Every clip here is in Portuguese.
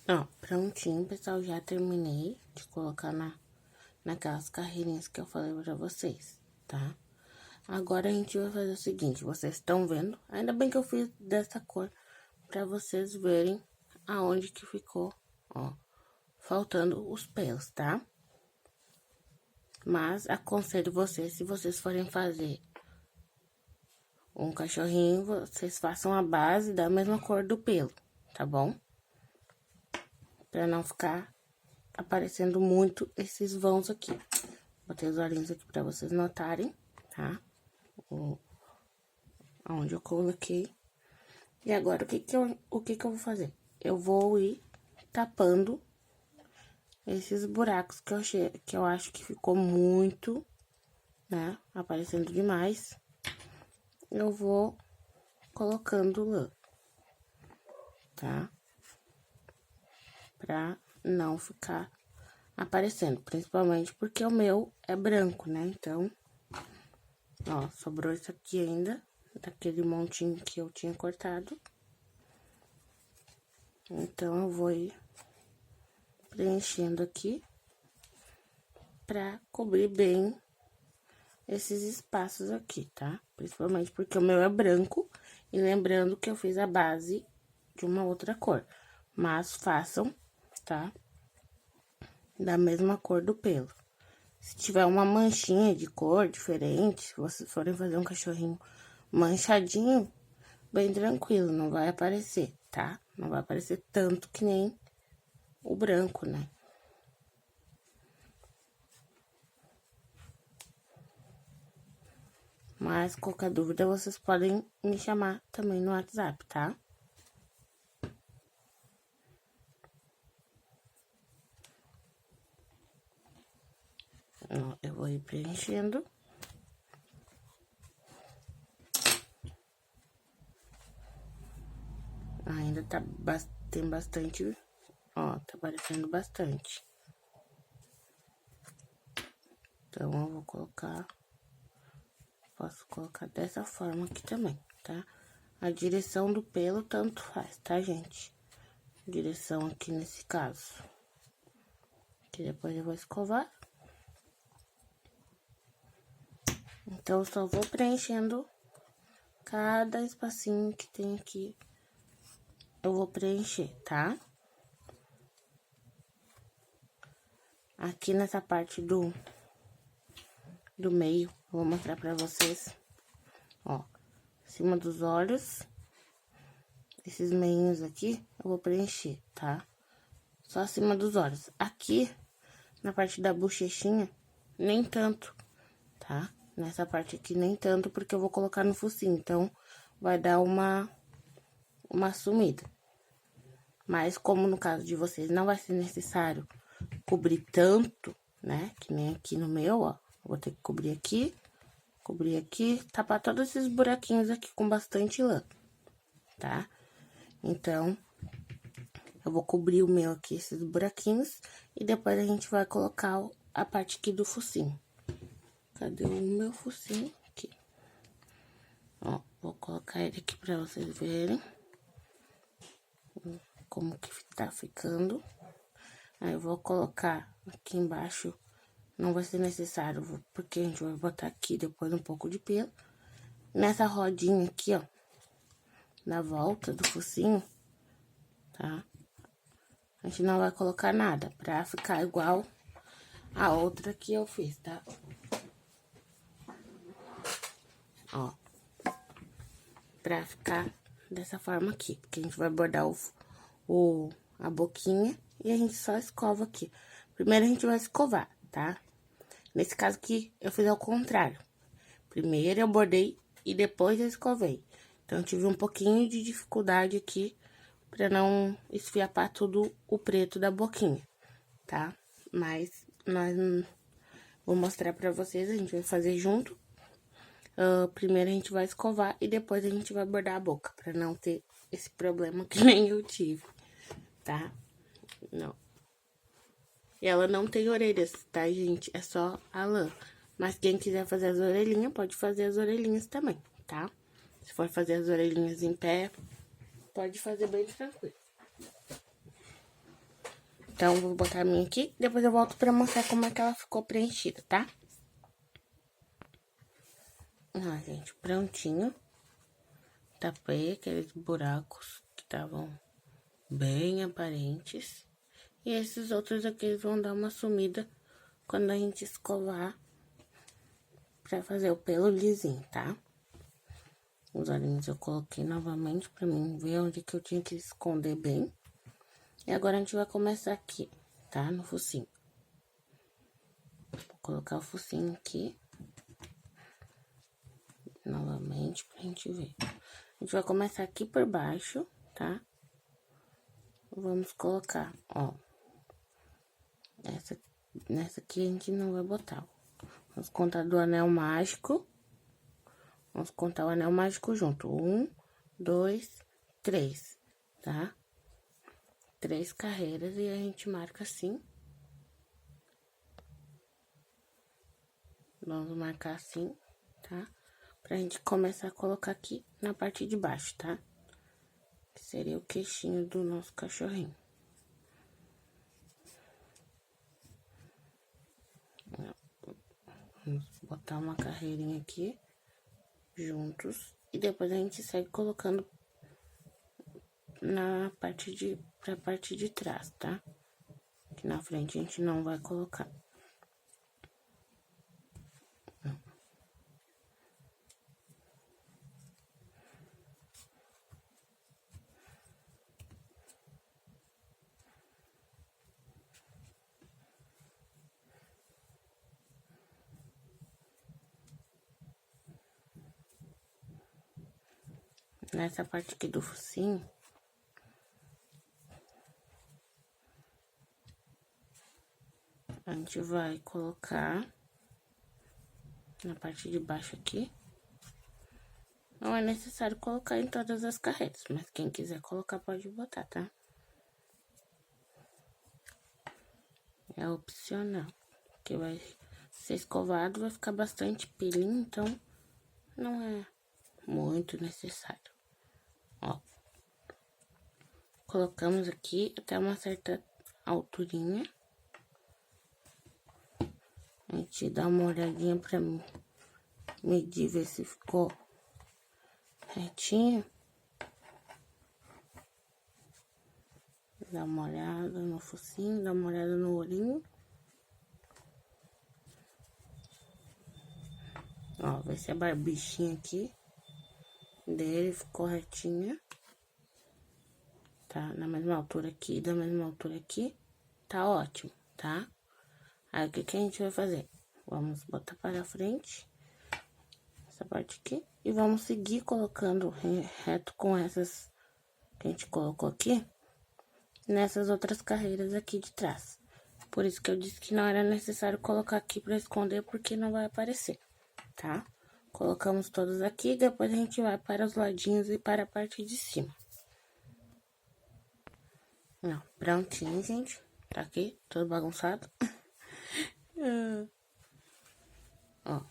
Ó, prontinho, pessoal, já terminei de colocar naquelas carreirinhas que eu falei pra vocês, tá? Agora a gente vai fazer o seguinte, vocês estão vendo? Ainda bem que eu fiz dessa cor pra vocês verem aonde que ficou, ó, faltando os pelos, tá? Mas aconselho vocês, se vocês forem fazer um cachorrinho, vocês façam a base da mesma cor do pelo, tá bom? Pra não ficar aparecendo muito esses vãos aqui. Botei os olhinhos aqui pra vocês notarem, tá? Aonde eu coloquei. E agora, o que que eu vou fazer? Eu vou ir tapando esses buracos que eu acho que ficou muito, né? Aparecendo demais. Eu vou colocando lã, tá? Pra não ficar aparecendo, principalmente porque o meu é branco, né? Então, ó, sobrou isso aqui ainda, daquele montinho que eu tinha cortado. Então, eu vou ir preenchendo aqui pra cobrir bem esses espaços aqui, tá? Principalmente porque o meu é branco e lembrando que eu fiz a base de uma outra cor. Mas façam, tá? Da mesma cor do pelo. Se tiver uma manchinha de cor diferente, se vocês forem fazer um cachorrinho manchadinho, bem tranquilo, não vai aparecer, tá? Não vai aparecer tanto que nem o branco, né? Mas qualquer dúvida, vocês podem me chamar também no WhatsApp, tá? Ó, eu vou ir preenchendo. Ainda tem bastante, ó, tá aparecendo bastante. Então, eu vou colocar, posso colocar dessa forma aqui também, tá? A direção do pelo tanto faz, tá, gente? Direção aqui nesse caso. Que depois eu vou escovar. Então, eu só vou preenchendo cada espacinho que tem aqui. Eu vou preencher, tá? Aqui nessa parte do meio, eu vou mostrar pra vocês. Ó, em cima dos olhos. Esses meinhos aqui, eu vou preencher, tá? Só acima dos olhos. Aqui, na parte da bochechinha, nem tanto, tá? Nessa parte aqui, nem tanto, porque eu vou colocar no focinho. Então, vai dar uma sumida. Mas, como no caso de vocês, não vai ser necessário cobrir tanto, né? Que nem aqui no meu, ó. Vou ter que cobrir aqui, tapar todos esses buraquinhos aqui com bastante lã, tá? Então, eu vou cobrir o meu aqui, esses buraquinhos, e depois a gente vai colocar a parte aqui do focinho. Cadê o meu focinho? Aqui. Ó, vou colocar ele aqui pra vocês verem como que tá ficando. Aí, eu vou colocar aqui embaixo, não vai ser necessário, porque a gente vai botar aqui depois um pouco de pelo. Nessa rodinha aqui, ó, na volta do focinho, tá? A gente não vai colocar nada, pra ficar igual a outra que eu fiz, tá? Ó, pra ficar dessa forma aqui, porque a gente vai bordar a boquinha e a gente só escova aqui. Primeiro a gente vai escovar, tá? Nesse caso aqui, eu fiz ao contrário. Primeiro eu bordei e depois eu escovei. Então, eu tive um pouquinho de dificuldade aqui pra não esfiapar tudo o preto da boquinha, tá? Mas, vou mostrar pra vocês, a gente vai fazer junto. Primeiro a gente vai escovar e depois a gente vai bordar a boca, pra não ter esse problema que nem eu tive, tá? Não. E ela não tem orelhas, tá, gente? É só a lã. Mas quem quiser fazer as orelhinhas, pode fazer as orelhinhas também, tá? Se for fazer as orelhinhas em pé, pode fazer bem tranquilo. Então, vou botar a minha aqui, depois eu volto pra mostrar como é que ela ficou preenchida, tá? Ó, gente, prontinho. Tapei aqueles buracos que estavam bem aparentes. E esses outros aqui, eles vão dar uma sumida quando a gente escovar pra fazer o pelo lisinho, tá? Os olhinhos eu coloquei novamente pra mim ver onde que eu tinha que esconder bem. E agora a gente vai começar aqui, tá? No focinho. Vou colocar o focinho aqui. Novamente pra gente ver. A gente vai começar aqui por baixo, tá? Vamos colocar, ó. Nessa aqui a gente não vai botar. Vamos contar do anel mágico. Vamos contar o anel mágico junto. 1, 2, 3, tá? 3 carreiras e a gente marca assim. Vamos marcar assim, tá? Pra gente começar a colocar aqui na parte de baixo, tá? Que seria o queixinho do nosso cachorrinho. Vamos botar uma carreirinha aqui, juntos. E depois a gente segue colocando pra parte de trás, tá? Aqui na frente a gente não vai colocar. Nessa parte aqui do focinho, a gente vai colocar na parte de baixo aqui. Não é necessário colocar em todas as carreiras, mas quem quiser colocar pode botar, tá? É opcional, porque vai ser escovado, vai ficar bastante pelinho, então não é muito necessário. Ó, colocamos aqui até uma certa alturinha. A gente dá uma olhadinha pra medir, ver se ficou retinho. Dá uma olhada no focinho, dá uma olhada no olhinho. Ó, ver se a barbichinha aqui dele ficou retinha. Tá? Na mesma altura aqui, da mesma altura aqui. Tá ótimo, tá? Aí, o que que a gente vai fazer? Vamos botar para frente essa parte aqui. E vamos seguir colocando reto com essas que a gente colocou aqui. Nessas outras carreiras aqui de trás. Por isso que eu disse que não era necessário colocar aqui pra esconder, porque não vai aparecer, tá? Colocamos todos aqui, depois a gente vai para os ladinhos e para a parte de cima. Não, prontinho, gente. Tá aqui, todo bagunçado. Ó.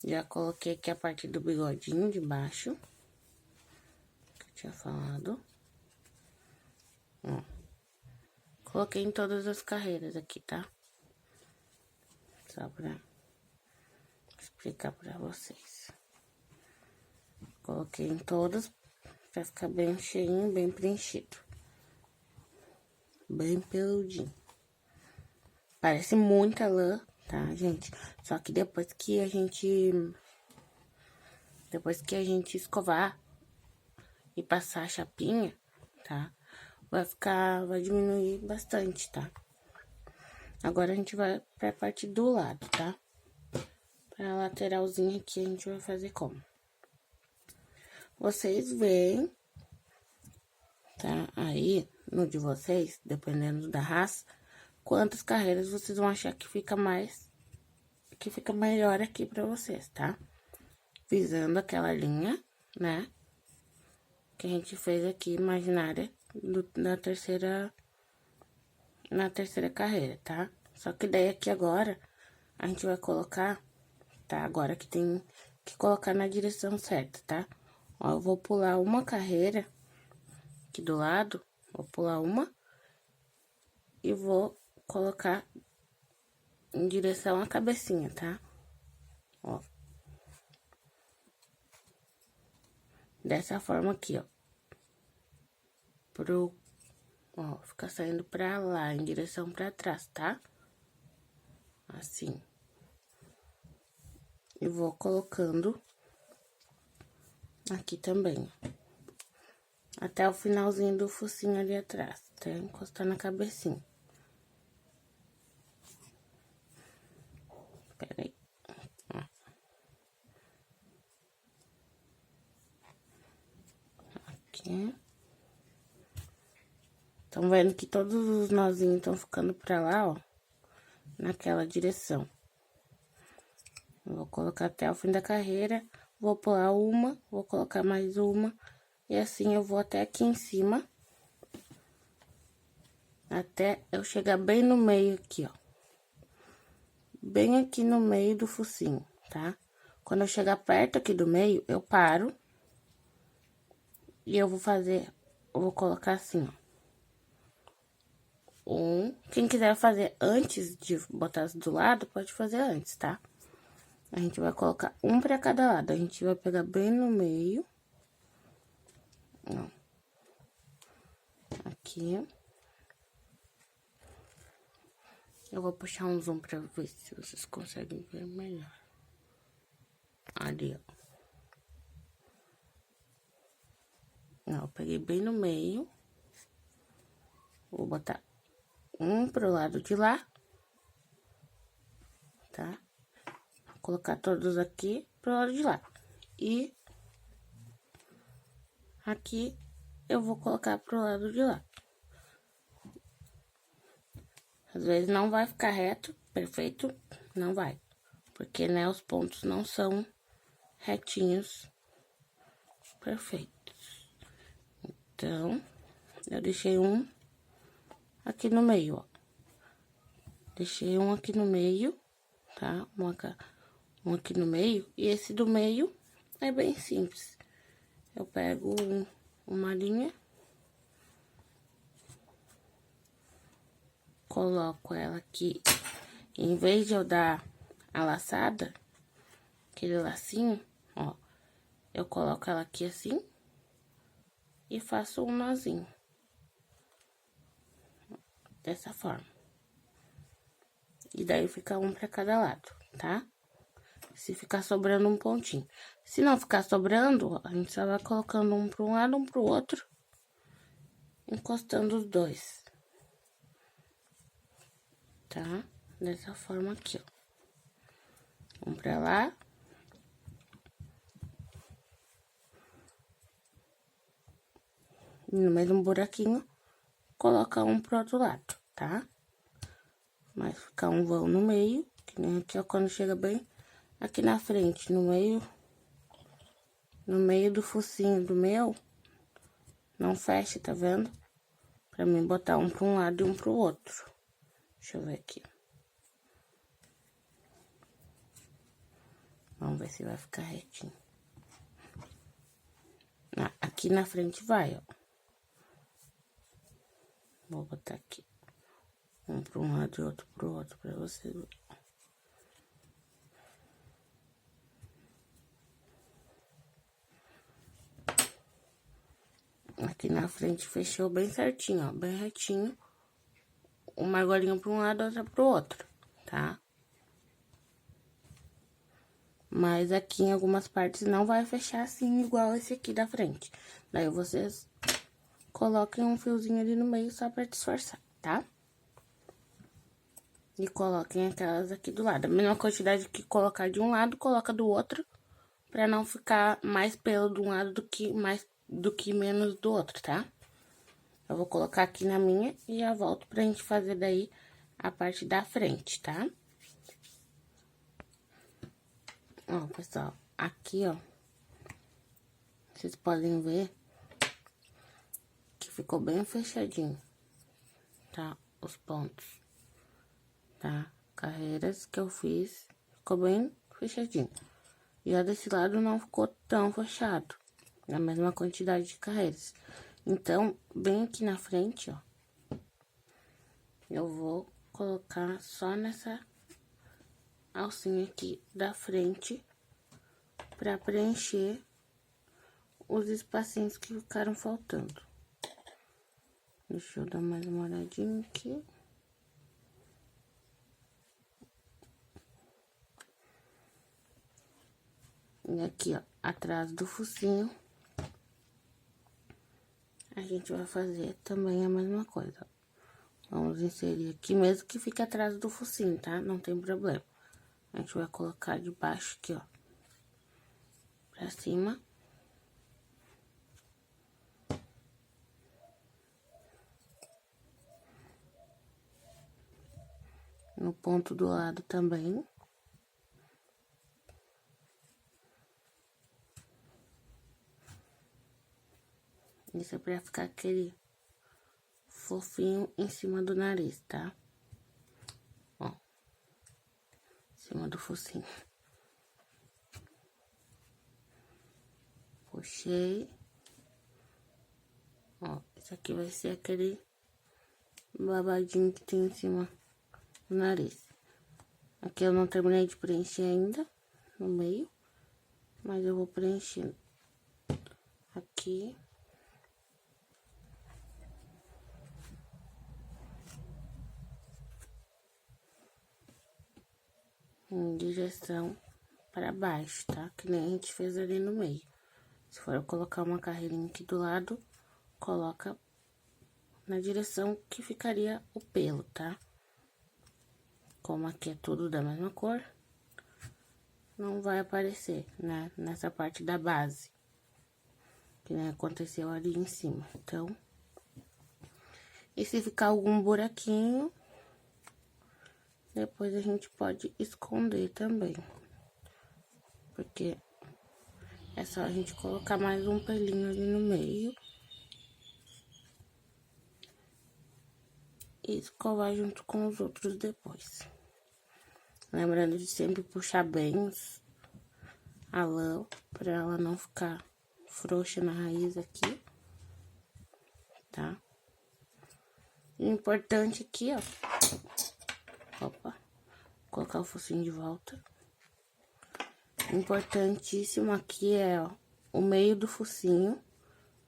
Já coloquei aqui a parte do bigodinho de baixo. Que eu tinha falado. Ó. Coloquei em todas as carreiras aqui, tá? Só pra explicar pra vocês. Coloquei em todas pra ficar bem cheinho, bem preenchido. Bem peludinho. Parece muita lã, tá, gente? Só que depois que a gente escovar e passar a chapinha, tá? Vai diminuir bastante, tá? Agora a gente vai pra parte do lado, tá? Pra lateralzinha aqui a gente vai fazer como? Vocês veem, tá? Aí, no de vocês, dependendo da raça, quantas carreiras vocês vão achar que fica melhor aqui pra vocês, tá? Visando aquela linha, né? Que a gente fez aqui, imaginária, na terceira carreira, tá? Só que daí aqui agora, a gente vai colocar, tá? Agora que tem que colocar na direção certa, tá? Ó, eu vou pular uma carreira aqui do lado, vou pular uma e vou colocar em direção à cabecinha, tá? Ó. Dessa forma aqui, ó. Ó, fica saindo pra lá, em direção pra trás, tá? Assim. E vou colocando aqui também, até o finalzinho do focinho ali atrás, até encostar na cabecinha. Pera aí. Ó. Aqui. Estão vendo que todos os nozinhos estão ficando pra lá, ó, naquela direção. Vou colocar até o fim da carreira, vou pular uma, vou colocar mais uma, e assim eu vou até aqui em cima, até eu chegar bem no meio aqui, ó. Bem aqui no meio do focinho, tá? Quando eu chegar perto aqui do meio, eu paro. E eu vou colocar assim, ó. Quem quiser fazer antes de botar as do lado, pode fazer antes, tá? A gente vai colocar um pra cada lado. A gente vai pegar bem no meio. Ó. Aqui. Eu vou puxar um zoom pra ver se vocês conseguem ver melhor. Ali, ó. Eu peguei bem no meio. Vou botar um pro lado de lá. Tá? Vou colocar todos aqui pro lado de lá. E aqui eu vou colocar pro lado de lá. Às vezes não vai ficar reto, perfeito, não vai. Porque, né, os pontos não são retinhos, perfeitos. Então, eu deixei um aqui no meio, ó. Deixei um aqui no meio, tá? Um aqui no meio. E esse do meio é bem simples. Eu pego uma linha, coloco ela aqui. Em vez de eu dar a laçada, aquele lacinho, ó, eu coloco ela aqui assim e faço um nozinho. Dessa forma. E daí fica um pra cada lado, tá? Se ficar sobrando um pontinho. Se não ficar sobrando, a gente só vai colocando um pra um lado, um pro outro, encostando os dois. Tá? Dessa forma aqui, ó. Um pra lá. E no mesmo buraquinho, coloca um pro outro lado, tá? Mas ficar um vão no meio, que nem aqui, ó, quando chega bem aqui na frente, no meio do focinho do meu, não fecha, tá vendo? Pra mim botar um pra um lado e um pro outro. Deixa eu ver aqui. Vamos ver se vai ficar retinho. Aqui na frente vai, ó. Vou botar aqui. Um pra um lado e outro pro outro, pra vocês verem. Aqui na frente fechou bem certinho, ó, bem retinho. Uma argolinha pra um lado, outra pro outro, tá? Mas aqui em algumas partes não vai fechar assim, igual esse aqui da frente. Daí vocês coloquem um fiozinho ali no meio só pra disfarçar, tá? E coloquem aquelas aqui do lado. A mesma quantidade que colocar de um lado, coloca do outro. Pra não ficar mais pelo de um lado do que menos do outro, tá? Eu vou colocar aqui na minha e já volto pra gente fazer daí a parte da frente, tá? Ó, pessoal, aqui, ó, vocês podem ver que ficou bem fechadinho, tá? Os pontos, tá? Carreiras que eu fiz, ficou bem fechadinho. E ó, desse lado não ficou tão fechado, na mesma quantidade de carreiras. Então, bem aqui na frente, ó, eu vou colocar só nessa alcinha aqui da frente pra preencher os espacinhos que ficaram faltando. Deixa eu dar mais uma olhadinha aqui. E aqui, ó, atrás do focinho, a gente vai fazer também a mesma coisa. Vamos inserir aqui, mesmo que fique atrás do focinho, tá? Não tem problema. A gente vai colocar de baixo aqui, ó, pra cima. No ponto do lado também. Isso é pra ficar aquele fofinho em cima do nariz, tá? Ó, em cima do focinho. Puxei. Ó, esse aqui vai ser aquele babadinho que tem em cima do nariz. Aqui eu não terminei de preencher ainda, no meio, mas eu vou preencher aqui. Em direção para baixo, tá? Que nem a gente fez ali no meio. Se for colocar uma carreirinha aqui do lado, coloca na direção que ficaria o pelo, tá? Como aqui é tudo da mesma cor, não vai aparecer, né? Nessa parte da base, que nem aconteceu ali em cima. Então, e se ficar algum buraquinho, depois a gente pode esconder também. Porque é só a gente colocar mais um pelinho ali no meio. E escovar junto com os outros depois. Lembrando de sempre puxar bem a lã, pra ela não ficar frouxa na raiz aqui, tá? E o importante aqui, ó. Opa, colocar o focinho de volta. Importantíssimo aqui é, ó, o meio do focinho,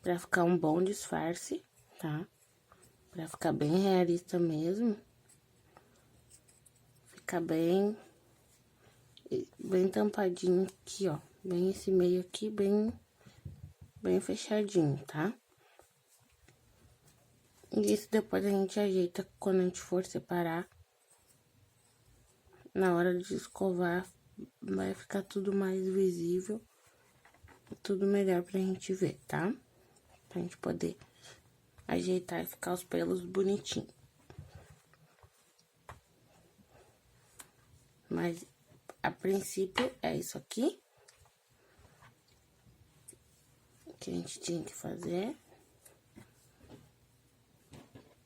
pra ficar um bom disfarce, tá? Pra ficar bem realista mesmo. Ficar bem tampadinho aqui, ó. Bem esse meio aqui, bem fechadinho, tá? E isso depois a gente ajeita quando a gente for separar. Na hora de escovar, vai ficar tudo mais visível. Tudo melhor pra gente ver, tá? Pra gente poder ajeitar e ficar os pelos bonitinhos. Mas, a princípio, é isso aqui que a gente tinha que fazer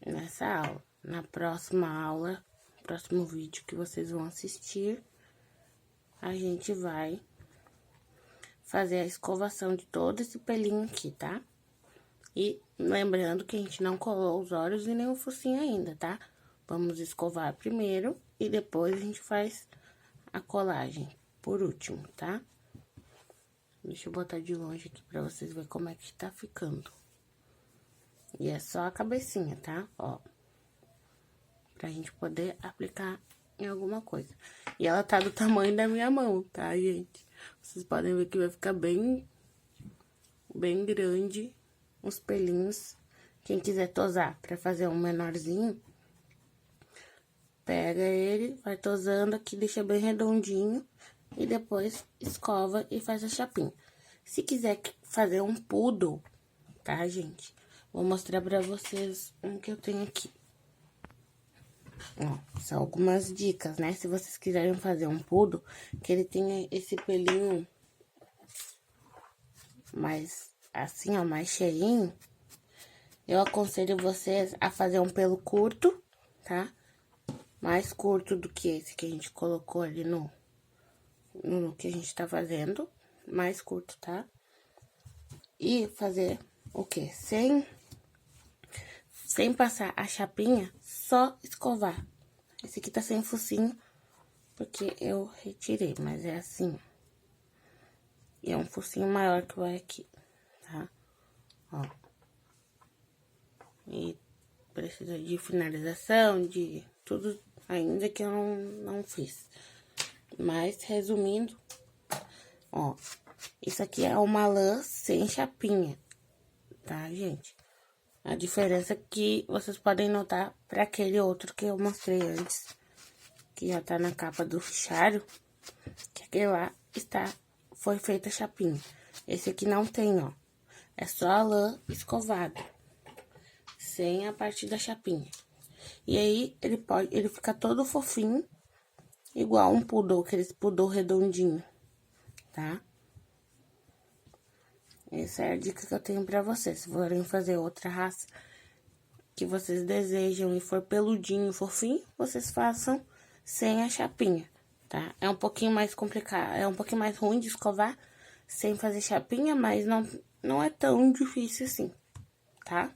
nessa aula. Na próxima aula, próximo vídeo que vocês vão assistir, a gente vai fazer a escovação de todo esse pelinho aqui, tá? E lembrando que a gente não colou os olhos e nem o focinho ainda, tá? Vamos escovar primeiro e depois a gente faz a colagem por último, tá? Deixa eu botar de longe aqui pra vocês verem como é que tá ficando. E é só a cabecinha, tá? Ó. Pra gente poder aplicar em alguma coisa. E ela tá do tamanho da minha mão, tá, gente? Vocês podem ver que vai ficar bem grande os pelinhos. Quem quiser tosar pra fazer um menorzinho, pega ele, vai tosando aqui, deixa bem redondinho. E depois escova e faz a chapinha. Se quiser fazer um poodle, tá, gente? Vou mostrar pra vocês um que eu tenho aqui. Ó, são algumas dicas, né? Se vocês quiserem fazer um poodle, que ele tenha esse pelinho mais, assim, ó, mais cheinho, eu aconselho vocês a fazer um pelo curto, tá? Mais curto do que esse que a gente colocou ali no que a gente tá fazendo, mais curto, tá? E fazer o quê? Sem sem passar a chapinha, só escovar. Esse aqui tá sem focinho, porque eu retirei, mas é assim. E é um focinho maior que vai aqui, tá? Ó. E precisa de finalização, de tudo ainda que eu não fiz. Mas, resumindo, ó, isso aqui é uma lã sem chapinha, tá, gente? A diferença que vocês podem notar para aquele outro que eu mostrei antes, que já tá na capa do fichário, que aquele lá foi feita chapinha. Esse aqui não tem, ó. É só a lã escovada, sem a parte da chapinha. E aí, ele fica todo fofinho, igual um poodle, aqueles poodle redondinho, tá? Essa é a dica que eu tenho pra vocês. Se forem fazer outra raça que vocês desejam e for peludinho, fofinho, vocês façam sem a chapinha, tá? É um pouquinho mais complicado, é um pouquinho mais ruim de escovar sem fazer chapinha, mas não é tão difícil assim, tá?